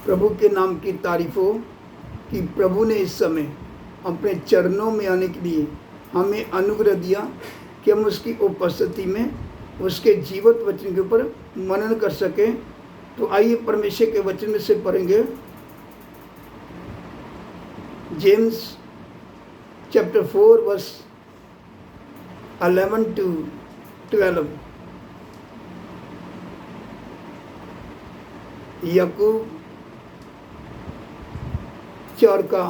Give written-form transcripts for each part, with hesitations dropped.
प्रभु के नाम की तारीफ हो कि प्रभु ने इस समय अपने चरणों में आने के लिए हमें अनुग्रह दिया कि हम उसकी उपस्थिति में उसके जीवित वचन के ऊपर मनन कर सकें। तो आइए परमेश्वर के वचन में से पढ़ेंगे जेम्स चैप्टर 4 वर्स 11 to 12। याकूब 4 का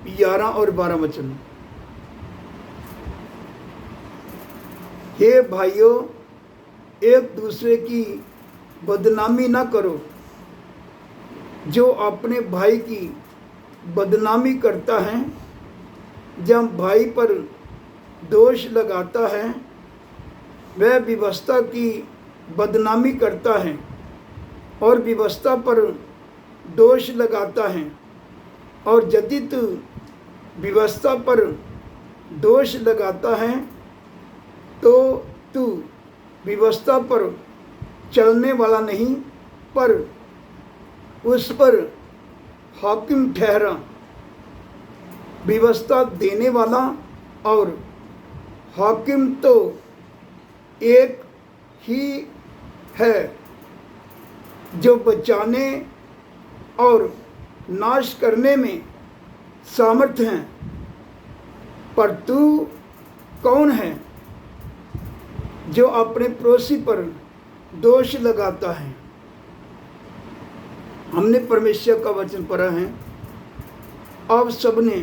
11 और 12 वचन। हे भाइयों, एक दूसरे की बदनामी ना करो। जो अपने भाई की बदनामी करता है, जब भाई पर दोष लगाता है, वह व्यवस्था की बदनामी करता है और व्यवस्था पर दोष लगाता है। और यदि तू व्यवस्था पर दोष लगाता है तो तू व्यवस्था पर चलने वाला नहीं, पर उस पर हाकिम ठहरा। व्यवस्था देने वाला और हाकिम तो एक ही है, जो बचाने और नाश करने में सामर्थ हैं। पर तू कौन है जो अपने पड़ोसी पर दोष लगाता है? हमने परमेश्वर का वचन पढ़ा है। आप सबने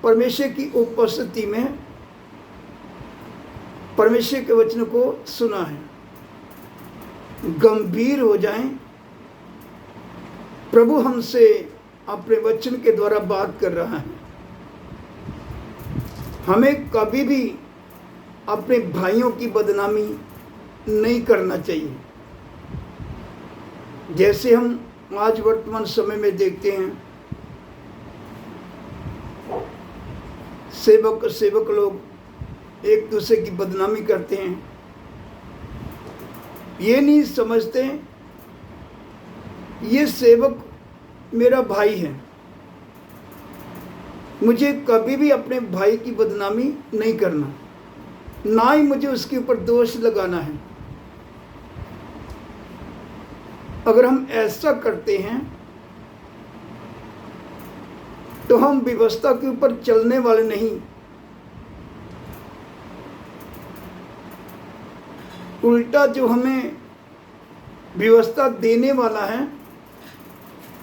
परमेश्वर की उपस्थिति में परमेश्वर के वचन को सुना है। गंभीर हो जाएं। प्रभु हमसे अपने वचन के द्वारा बात कर रहा है। हमें कभी भी अपने भाइयों की बदनामी नहीं करना चाहिए। जैसे हम आज वर्तमान समय में देखते हैं, सेवक लोग एक दूसरे की बदनामी करते हैं। ये नहीं समझते ये सेवक मेरा भाई है, मुझे कभी भी अपने भाई की बदनामी नहीं करना, ना ही मुझे उसके ऊपर दोष लगाना है। अगर हम ऐसा करते हैं तो हम व्यवस्था के ऊपर चलने वाले नहीं, उल्टा जो हमें व्यवस्था देने वाला है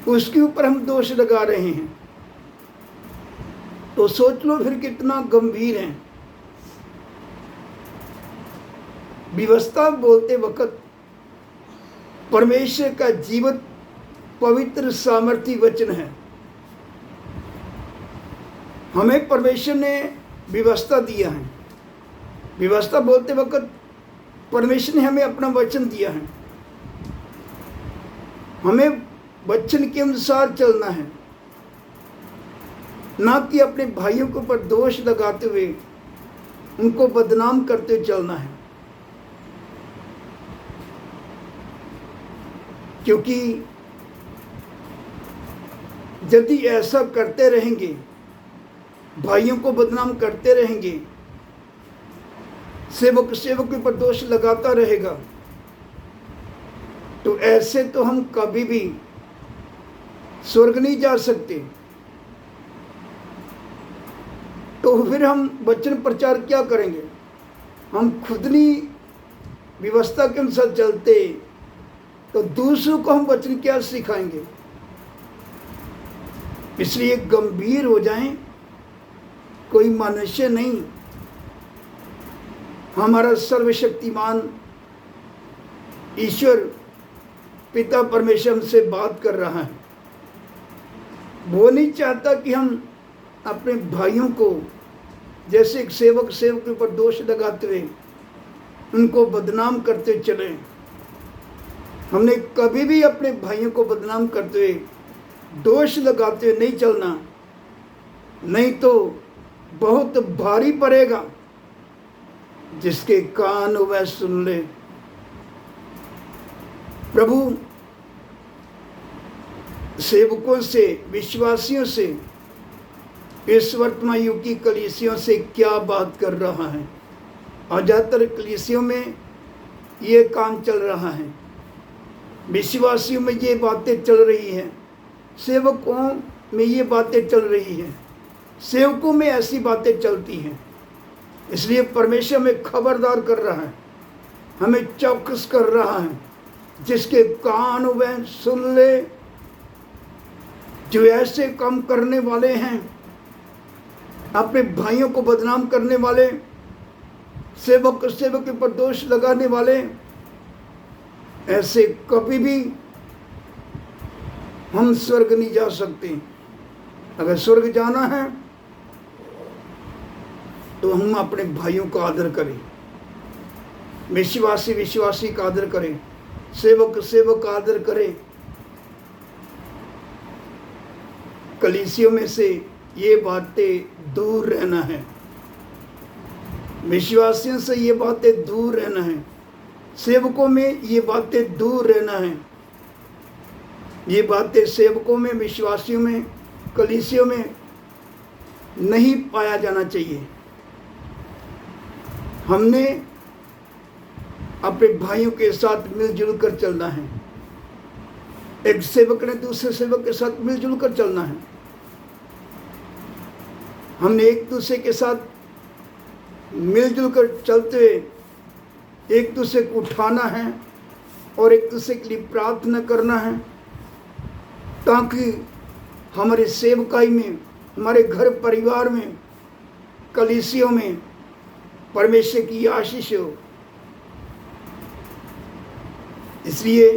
उसके ऊपर हम दोष लगा रहे हैं। तो सोच लो फिर कितना गंभीर है। व्यवस्था बोलते वक्त परमेश्वर का जीवित पवित्र सामर्थी वचन है। हमें परमेश्वर ने व्यवस्था दिया है। व्यवस्था बोलते वक्त परमेश्वर ने हमें अपना वचन दिया है। हमें वचन के अनुसार चलना है, ना कि अपने भाइयों के ऊपर दोष लगाते हुए उनको बदनाम करते हुए चलना है। क्योंकि यदि ऐसा करते रहेंगे, भाइयों को बदनाम करते रहेंगे, सेवक के ऊपर दोष लगाता रहेगा, तो ऐसे तो हम कभी भी स्वर्ग नहीं जा सकते। तो फिर हम वचन प्रचार क्या करेंगे? हम खुद नहीं व्यवस्था के अनुसार चलते तो दूसरों को हम वचन क्या सिखाएंगे? इसलिए गंभीर हो जाएं। कोई मनुष्य नहीं, हमारा सर्वशक्तिमान ईश्वर पिता परमेश्वर हमसे बात कर रहा है। वो नहीं चाहता कि हम अपने भाइयों को जैसे एक सेवक के ऊपर दोष लगाते हुए उनको बदनाम करते चले। हमने कभी भी अपने भाइयों को बदनाम करते हुए, दोष लगाते हुए नहीं चलना, नहीं तो बहुत भारी पड़ेगा। जिसके कान हो वह सुन ले। प्रभु सेवकों से, विश्वासियों से, इस वर्तमान युग की कलीसियों से क्या बात कर रहा है। और ज़्यादातर कलीसियों में ये काम चल रहा है, विश्वासियों में ये बातें चल रही हैं, सेवकों में ये बातें चल रही हैं, सेवकों में ऐसी बातें चलती हैं। इसलिए परमेश्वर हमें खबरदार कर रहा है, हमें चौकस कर रहा है। जिसके कान वह सुन ले, जो ऐसे काम करने वाले हैं, अपने भाइयों को बदनाम करने वाले, सेवक के ऊपर दोष लगाने वाले, ऐसे कभी भी हम स्वर्ग नहीं जा सकते। अगर स्वर्ग जाना है तो हम अपने भाइयों का आदर करें, विश्वासी का आदर करें, सेवक का आदर करें। कलीसियों में से ये बातें दूर रहना है, विश्वासियों से ये बातें दूर रहना है, सेवकों में ये बातें दूर रहना है। ये बातें सेवकों में, विश्वासियों में, कलीसियों में नहीं पाया जाना चाहिए। हमने अपने भाइयों के साथ मिलजुल कर चलना है। एक सेवक ने दूसरे सेवक के साथ मिलजुल कर चलना है। हमने एक दूसरे के साथ मिलजुल कर चलते हुए एक दूसरे को उठाना है और एक दूसरे के लिए प्रार्थना करना है, ताकि हमारे सेवकाई में, हमारे घर परिवार में, कलीसियों में परमेश्वर की आशीष हो। इसलिए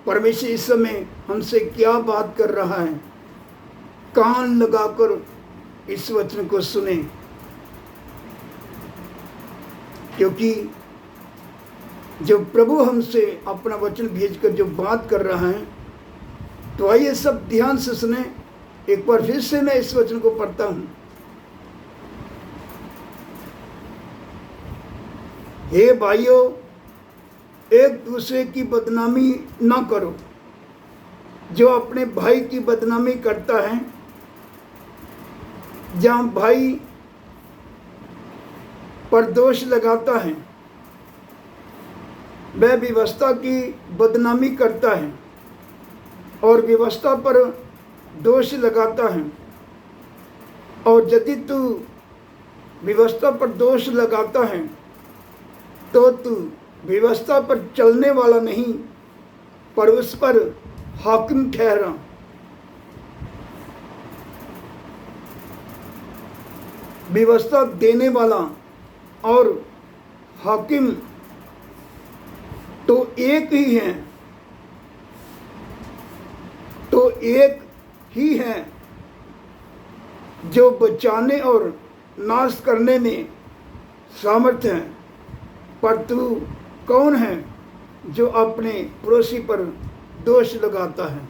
परमेश्वर इस समय हमसे क्या बात कर रहा है, कान लगाकर इस वचन को सुने, क्योंकि जब प्रभु हमसे अपना वचन भेजकर जो बात कर रहा है, तो आइए सब ध्यान से सुने। एक बार फिर से मैं इस वचन को पढ़ता हूं। हे भाइयों, एक दूसरे की बदनामी ना करो। जो अपने भाई की बदनामी करता है, जहां भाई पर दोष लगाता है, वह व्यवस्था की बदनामी करता है और व्यवस्था पर दोष लगाता है। और यदि तू व्यवस्था पर दोष लगाता है तो तू व्यवस्था पर चलने वाला नहीं, पर उस पर हाकिम ठहरा। व्यवस्था देने वाला और हाकिम तो एक ही है, जो बचाने और नाश करने में सामर्थ्य है। पर तू कौन है जो अपने पड़ोसी पर दोष लगाता है?